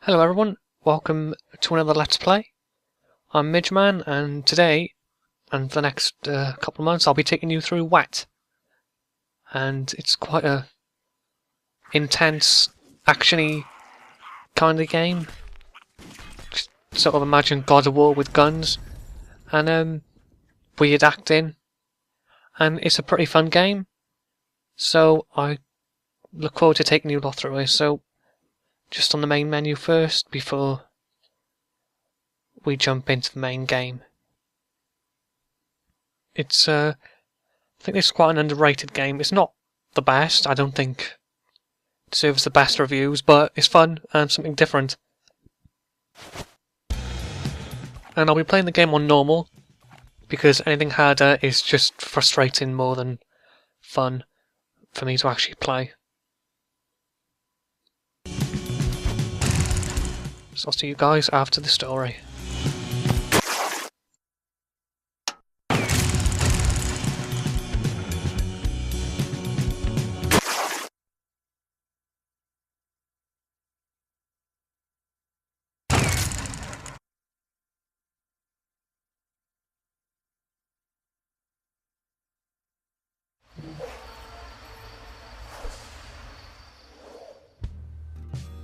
Hello everyone, welcome to another Let's Play. I'm Midgeman, and today, and for the next couple of months, I'll be taking you through Wet. And it's quite a intense, action-y kind of game. Just sort of imagine God of War with guns, and weird acting. And it's a pretty fun game, so I look forward to taking you all through it. So, just on the main menu first, before we jump into the main game. It's, I think this is quite an underrated game. It's not the best, I don't think it deserves the best reviews, but it's fun and something different. And I'll be playing the game on normal, because anything harder is just frustrating more than fun for me to actually play. So I'll see you guys after the story.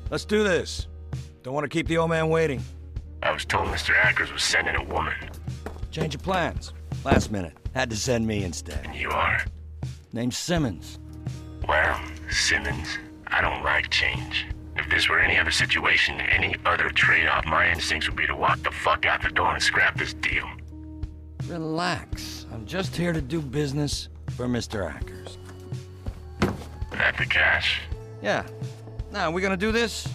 Let's do this. Don't want to keep the old man waiting. I was told Mr. Ackers was sending a woman. Change of plans. Last minute. Had to send me instead. And you are? Name's Simmons. Well, Simmons, I don't like change. If this were any other situation, any other trade-off, my instincts would be to walk the fuck out the door and scrap this deal. Relax. I'm just here to do business for Mr. Ackers. Have the cash? Yeah. Now, we gonna do this?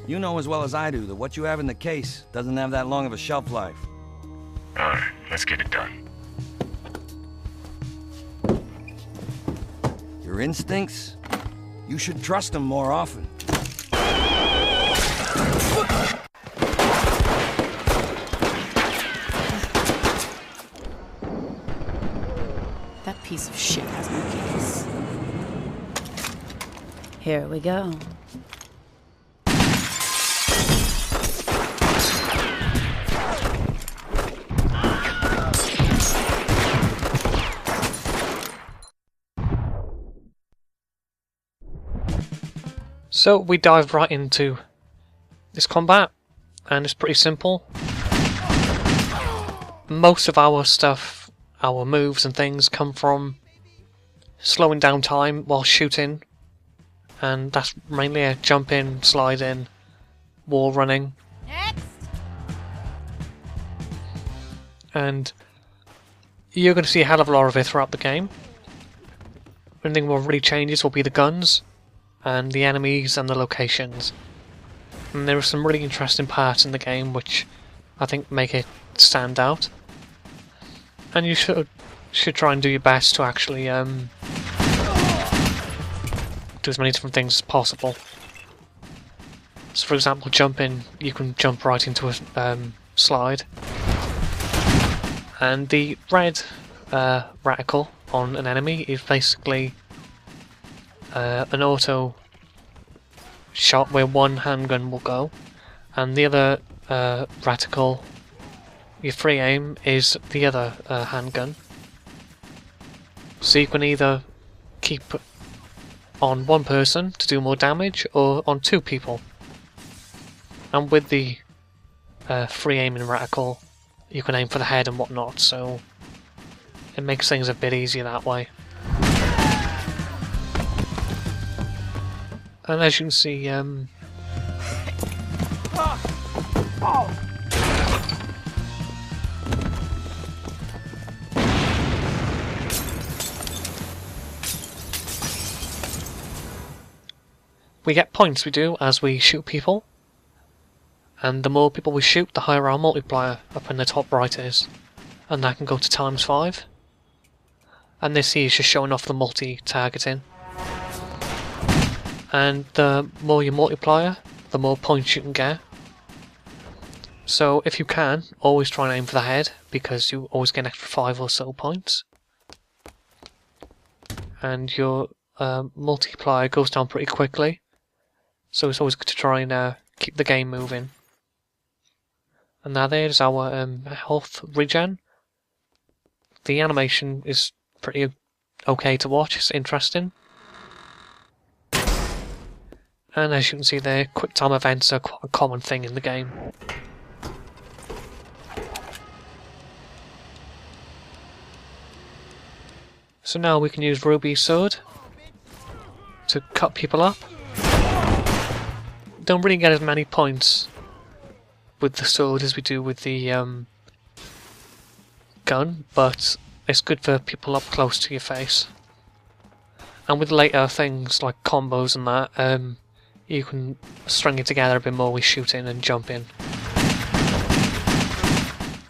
You know as well as I do that what you have in the case doesn't have that long of a shelf life. Alright, let's get it done. Your instincts? You should trust them more often. That piece of shit has no case. Here we go. So we dive right into this combat, and it's pretty simple. Most of our stuff, our moves and things, come from slowing down time while shooting, and that's mainly a jump in, slide in, wall running. Next. And you're going to see a hell of a lot of it throughout the game. The only thing that really changes will be the guns, and the enemies and the locations. And there are some really interesting parts in the game which I think make it stand out. And you should try and do your best to actually do as many different things as possible. So for example, jumping, you can jump right into a slide. And the red reticle on an enemy is basically an auto shot where one handgun will go, and the other reticle, your free aim, is the other handgun. So you can either keep on one person to do more damage, or on two people. And with the free aiming reticle, you can aim for the head and whatnot, so it makes things a bit easier that way. And as you can see, we get points, we do, as we shoot people. And the more people we shoot, the higher our multiplier up in the top right is. And that can go to ×5. And this here is just showing off the multi-targeting. And the more your multiplier, the more points you can get. So if you can, always try and aim for the head, because you always get an extra 5 or so points. And your multiplier goes down pretty quickly, so it's always good to try and keep the game moving. And now there's our health regen. The animation is pretty okay to watch, it's interesting. And as you can see there, quick time events are quite a common thing in the game. So now we can use Ruby's sword to cut people up. Don't really get as many points with the sword as we do with the gun, but it's good for people up close to your face. And with later things like combos and that, you can string it together a bit more with shooting and jumping.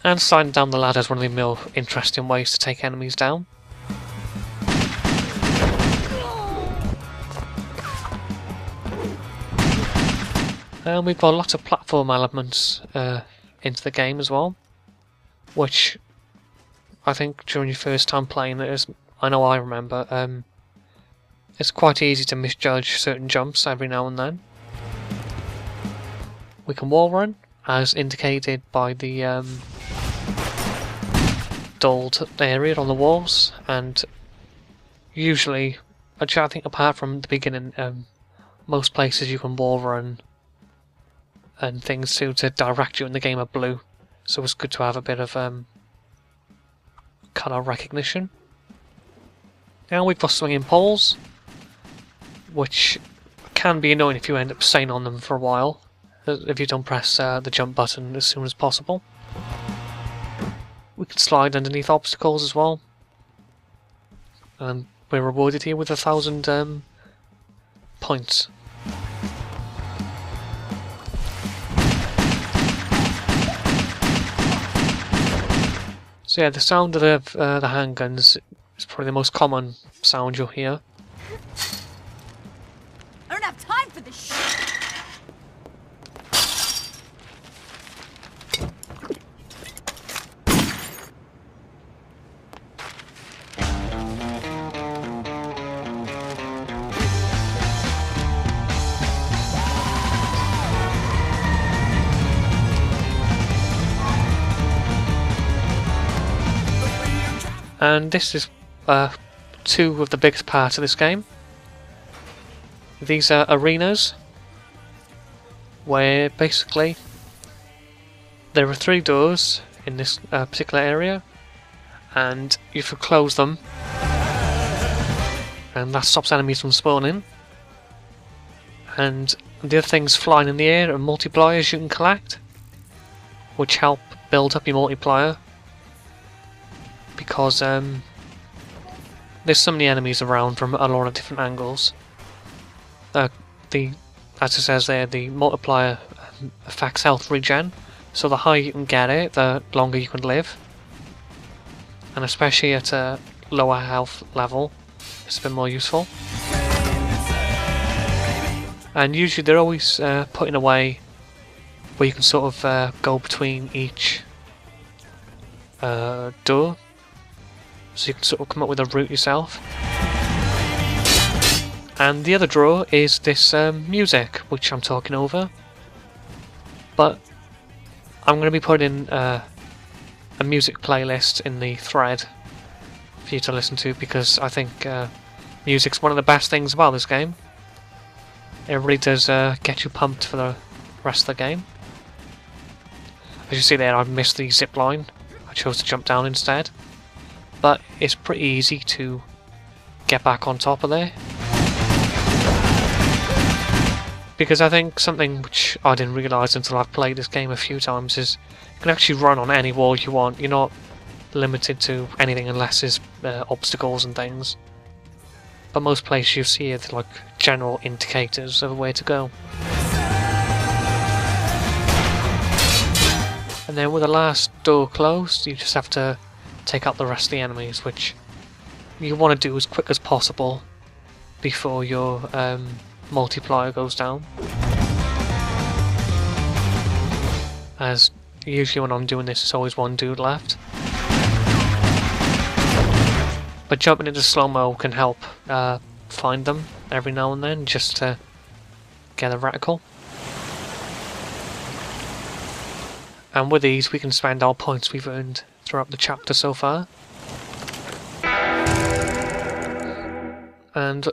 And sliding down the ladder is one of the more interesting ways to take enemies down. And we've got lots of platform elements into the game as well, which I think during your first time playing it, I know I remember, it's quite easy to misjudge certain jumps every now and then. We can wall run, as indicated by the dulled area on the walls, and usually, actually I think apart from the beginning, most places you can wall run and things too to direct you in the game are blue, so it's good to have a bit of colour recognition. Now we've got swinging poles, which can be annoying if you end up staying on them for a while, if you don't press the jump button as soon as possible. We can slide underneath obstacles as well, and we're rewarded here with 1,000 points. So yeah, the sound of the handguns is probably the most common sound you'll hear. I don't have time for this shit. And this is two of the biggest parts of this game. These are arenas, where basically there are 3 doors in this particular area, and you can close them, and that stops enemies from spawning. And the other things flying in the air are multipliers you can collect, which help build up your multiplier. Because there's so many enemies around from a lot of different angles. As it says there, the multiplier affects health regen, so the higher you can get it, the longer you can live. And especially at a lower health level, it's a bit more useful. And usually they're always putting away where you can sort of go between each door. So you can sort of come up with a route yourself. And the other drawer is this music, which I'm talking over. But I'm going to be putting a music playlist in the thread for you to listen to, because I think music's one of the best things about this game. It really does get you pumped for the rest of the game. As you see there, I've missed the zip line. I chose to jump down instead. But it's pretty easy to get back on top of there. Because I think something which I didn't realise until I've played this game a few times is you can actually run on any wall you want. You're not limited to anything unless there's obstacles and things. But most places you see are like general indicators of where to go. And then with the last door closed, you just have to take out the rest of the enemies, which you want to do as quick as possible before your multiplier goes down. As usually when I'm doing this, there's always one dude left. But jumping into slow-mo can help find them every now and then, just to get a reticle. And with these we can spend our points we've earned throughout the chapter so far. And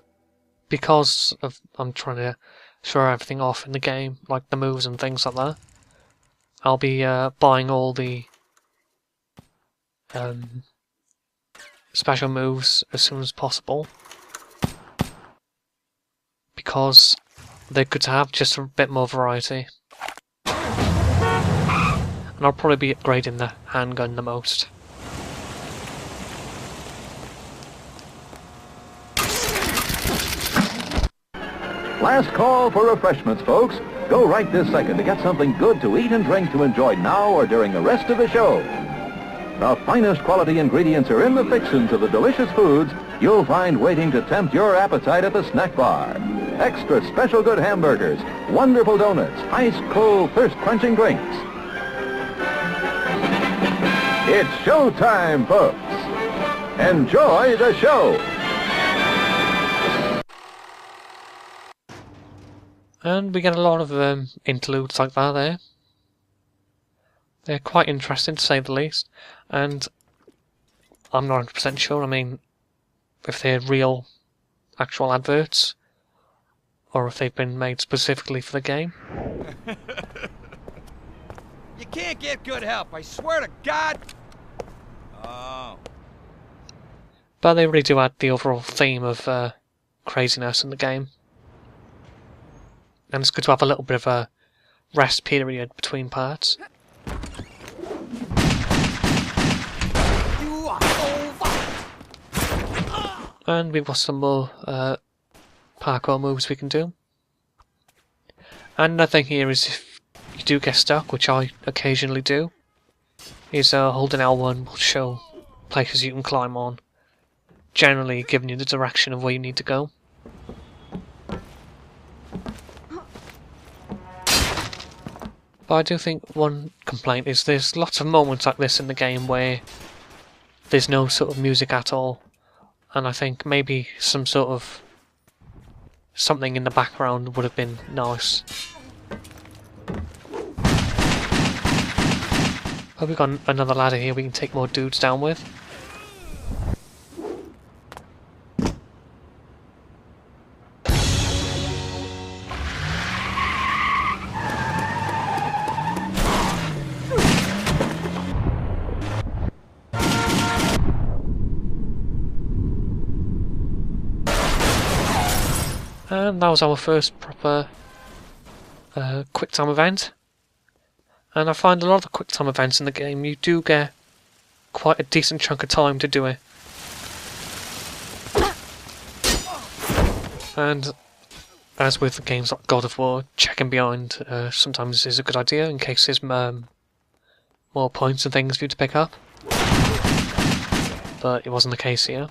because of I'm trying to show everything off in the game, like the moves and things like that, I'll be buying all the special moves as soon as possible, because they're good to have, just a bit more variety. And I'll probably be upgrading the handgun the most. Last call for refreshments, folks. Go right this second to get something good to eat and drink to enjoy now or during the rest of the show. The finest quality ingredients are in the fixins of the delicious foods you'll find waiting to tempt your appetite at the snack bar. Extra special good hamburgers, wonderful donuts, ice cold thirst-quenching drinks. It's showtime, folks. Enjoy the show. And we get a lot of interludes like that there. They're quite interesting, to say the least. And I'm not 100% sure, I mean, if they're real, actual adverts, or if they've been made specifically for the game. You can't get good help, I swear to God! Oh. But they really do add the overall theme of craziness in the game. And it's good to have a little bit of a rest period between parts. And we've got some more parkour moves we can do. And another thing here is if you do get stuck, which I occasionally do, is holding L1 will show places you can climb on, generally giving you the direction of where you need to go. But I do think one complaint is there's lots of moments like this in the game where there's no sort of music at all, and I think maybe some sort of something in the background would have been nice. But we've got another ladder here we can take more dudes down with. And that was our first proper quick time event. And I find a lot of the quick time events in the game, you do get quite a decent chunk of time to do it. And as with the games like God of War, checking behind sometimes is a good idea in case there's more points and things for you to pick up. But it wasn't the case here.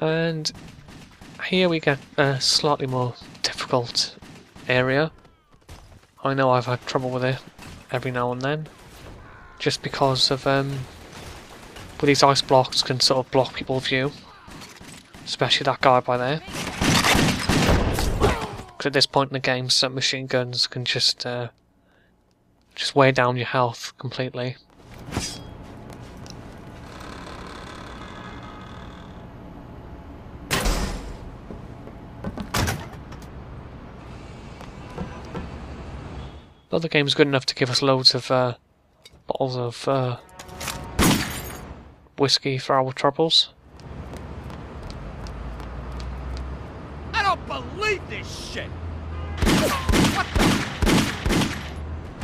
And here we get a slightly more difficult area. I know I've had trouble with it every now and then, just because of with these ice blocks can sort of block people's view, especially that guy by there. Because at this point in the game, some machine guns can just weigh down your health completely. But the game's good enough to give us loads of bottles of whiskey for our troubles. I don't believe this shit! What the?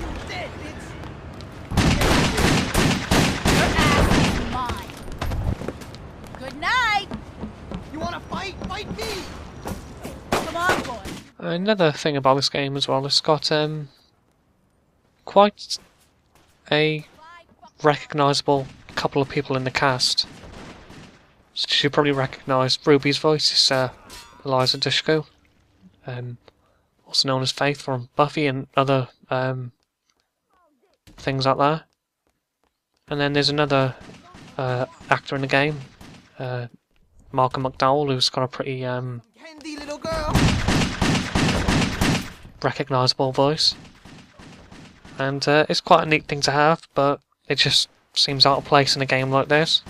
You dead, bitch! Your ass is mine. Good night. You wanna fight? Fight me! Come on, boy. Another thing about this game as well, it's got quite a recognisable couple of people in the cast. So you should probably recognise Ruby's voice, it's Eliza Dushku, also known as Faith from Buffy and other things like that. And then there's another actor in the game, Malcolm McDowell, who's got a pretty Handy little girl. recognisable voice. And it's quite a neat thing to have, but it just seems out of place in a game like this.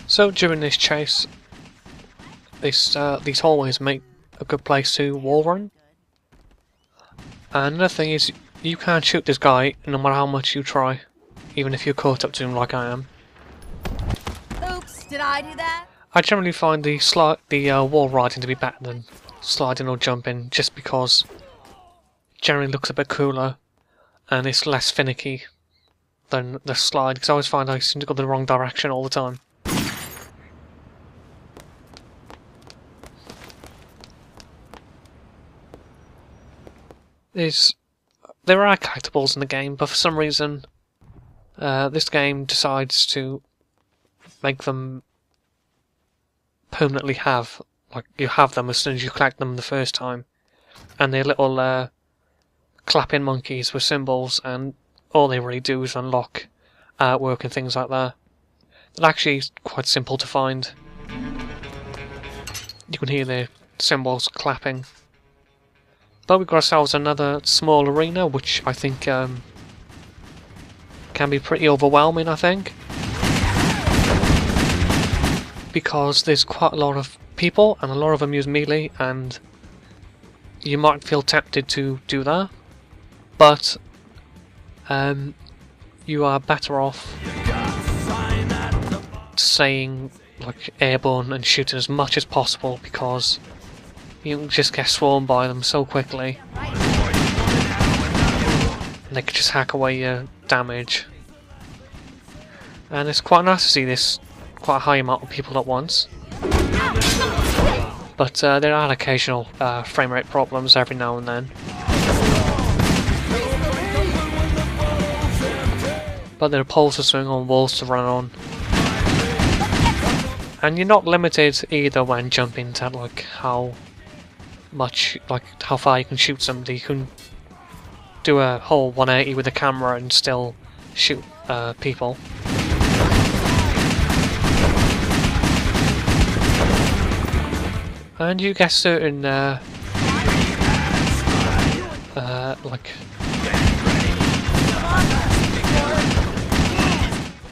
So during this chase, these hallways make a good place to wall run. And another thing is, you can't shoot this guy no matter how much you try, even if you're caught up to him like I am. Oops, did I do that? I generally find the wall riding to be better than sliding or jumping, just because it generally looks a bit cooler and it's less finicky than the slide, because I always find I seem to go the wrong direction all the time. There are collectibles in the game, but for some reason this game decides to make them permanently have, like, you have them as soon as you collect them the first time, and they're little clapping monkeys with symbols, and all they really do is unlock artwork and things like that. They're actually quite simple to find. You can hear the symbols clapping. But we've got ourselves another small arena, which I think can be pretty overwhelming, I think. Because there's quite a lot of people, and a lot of them use melee, and you might feel tempted to do that. But you are better off saying, like, airborne and shooting as much as possible, because you can just get swarmed by them so quickly. And they can just hack away your damage. And it's quite nice to see this quite a high amount of people at once. But there are occasional frame rate problems every now and then. But there are poles to swing on, walls to run on. And you're not limited either when jumping to, like, how far you can shoot somebody. You can do a whole 180 with the camera and still shoot people. And you get certain like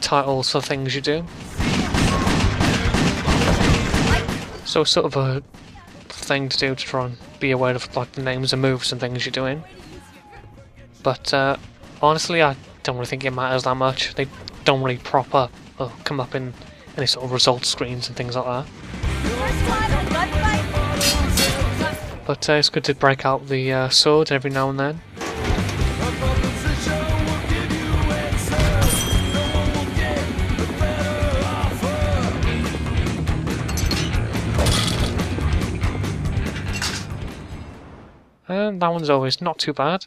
titles for things you do. So it's sort of a thing to do to try and be aware of, like, the names of moves and things you're doing. But honestly, I don't really think it matters that much. They don't really prop up or come up in any sort of result screens and things like that. But it's good to break out the sword every now and then. And that one's always not too bad.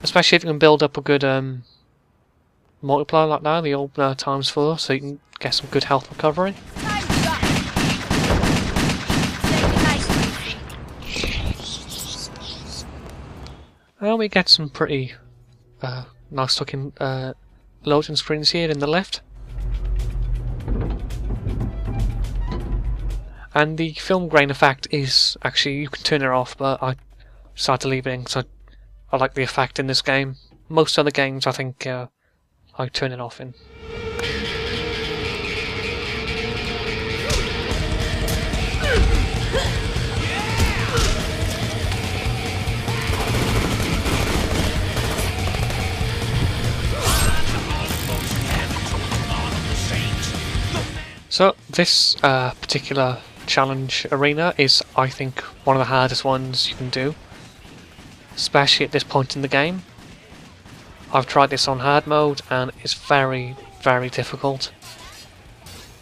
Especially if you can build up a good multiplier like that, the old ×4, so you can get some good health recovery. And we get some pretty nice looking loading screens here in the left. And the film grain effect is actually, you can turn it off, but I decided to leave it in because I like the effect in this game. Most other games I think I turn it off in. So this particular challenge arena is, I think, one of the hardest ones you can do, especially at this point in the game. I've tried this on hard mode and it's very, very difficult,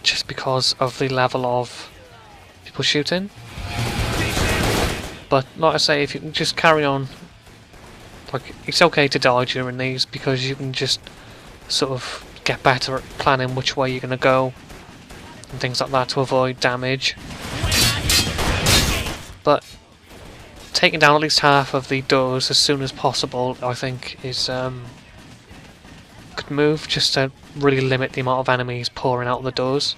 just because of the level of people shooting. But like I say, if you can just carry on, like, it's okay to die during these, because you can just sort of get better at planning which way you're going to go and things like that to avoid damage. But taking down at least half of the doors as soon as possible, I think, is a good move, just to really limit the amount of enemies pouring out of the doors.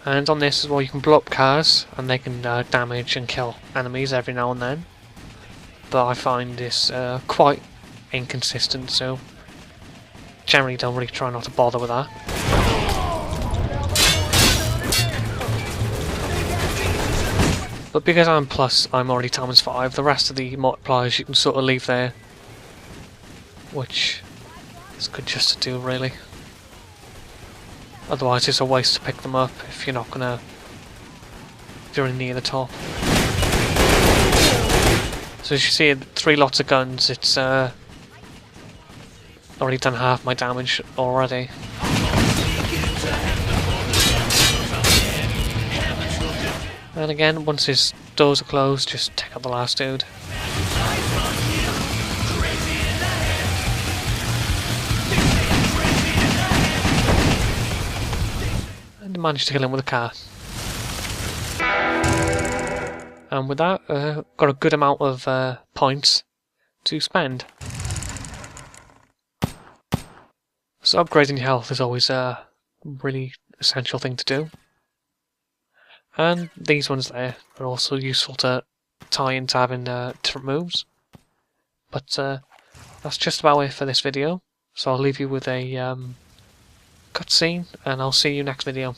And on this as well, you can blow up cars, and they can damage and kill enemies every now and then. But I find this quite inconsistent, so generally don't really try not to bother with that. But because I'm plus, I'm already ×5. The rest of the multipliers you can sort of leave there, which is good just to do, really. Otherwise it's a waste to pick them up if you're not gonna, if you're near the top. So as you see, 3 lots of guns, it's already done half my damage already. And again, once his doors are closed, just take out the last dude. And managed to kill him with a car. And with that, got a good amount of points to spend. So upgrading your health is always a really essential thing to do. And these ones there are also useful to tie into having different moves. But that's just about it for this video. So I'll leave you with a cutscene, and I'll see you next video.